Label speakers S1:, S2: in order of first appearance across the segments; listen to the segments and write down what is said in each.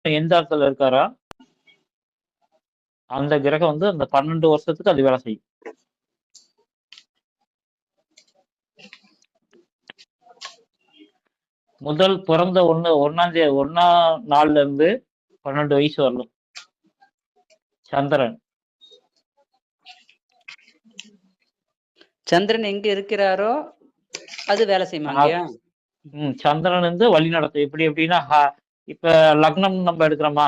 S1: எந்த இடத்துல இருக்காரா அந்த கிரகம் வந்து அந்த 12 வருஷத்துக்கு அது வேலை செய்யும். முதல் பிறந்த ஒன்னாம் நாள்ல இருந்து 12 வயசு வரலாம் சந்திரன்.
S2: சந்திரன் எங்க இருக்கிறாரோ அது வேலை செய்யுமாங்க.
S1: சந்திரன் வந்து வழி நடத்தும். எப்படின்னா இப்ப லக்னம் நம்ம எடுக்கிறோமா,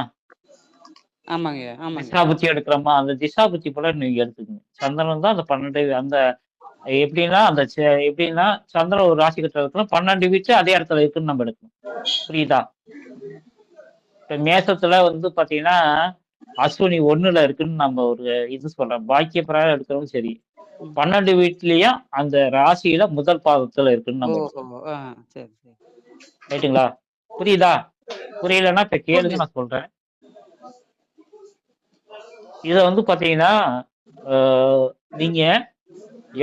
S2: ஆமாங்க
S1: திசாபுத்தி எடுக்கிறோமா, அந்த திசாபுத்தி போல நீங்க எடுத்துக்கோங்க. சந்திரன் தான் அந்த 12 அந்த எப்படின்னா சந்திரன் ஒரு ராசி கட்டத்துல இருக்கணும், 12 வீச்சு அதே இடத்துல இருக்குன்னு நம்ம எடுக்கணும். புரியுதா? இப்ப மேசத்துல வந்து பாத்தீங்கன்னா அஸ்வினி 1ல இருக்குன்னு நம்ம ஒரு இது சொல்றோம். பாக்கிய பிரகாரம் எடுக்கிறதும் சரி, 12 வீட்லயும் அந்த ராசியில முதல் பாதத்துல இருக்குன்னு நம்ம ரைட்டுங்களா? புரியுதா? புரியலன்னா இப்ப கேளுங்க, நான் சொல்றேன். இத வந்து பாத்தீங்கன்னா நீங்க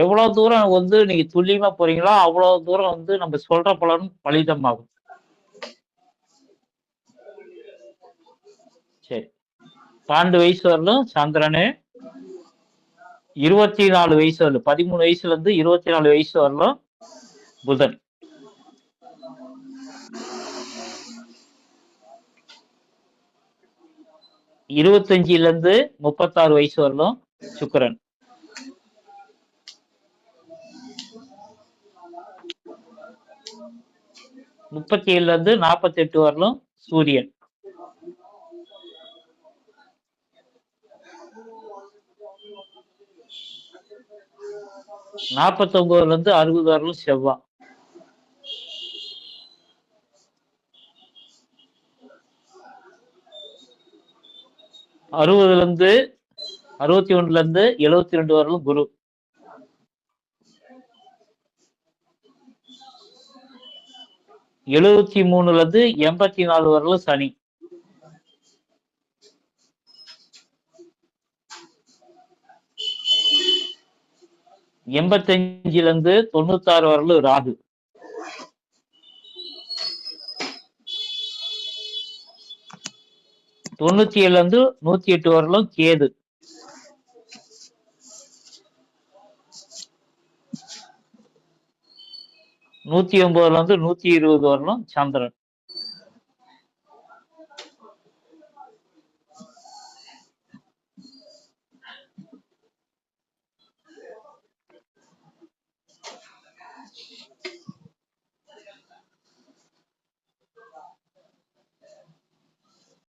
S1: எவ்வளவு தூரம் வந்து நீங்க துல்லியமா போறீங்களோ அவ்வளவு தூரம் வந்து நம்ம சொல்ற பலனும் பலிதமாகும். சரி, 12 வயசு வரலும் சந்திரனு, 24 வயசு வரலும் 13 வயசுல இருந்து 24 வயசு வரலும் புதன், 25ல இருந்து 36 வயசு வரலும் சுக்கிரன், 37ல இருந்து 48 வரலும் சூரியன், 49ல இருந்து 60 வரலும் செவ்வாய், 60ல இருந்து 61ல இருந்து 72 வரலும் குரு, 73ல இருந்து 84 வரலும் சனி, 85ல இருந்து 96 வரலும் ராகு, 97ல இருந்து 108 வரலும் கேது, 109ல இருந்து 120 வரலும் சந்திரன்.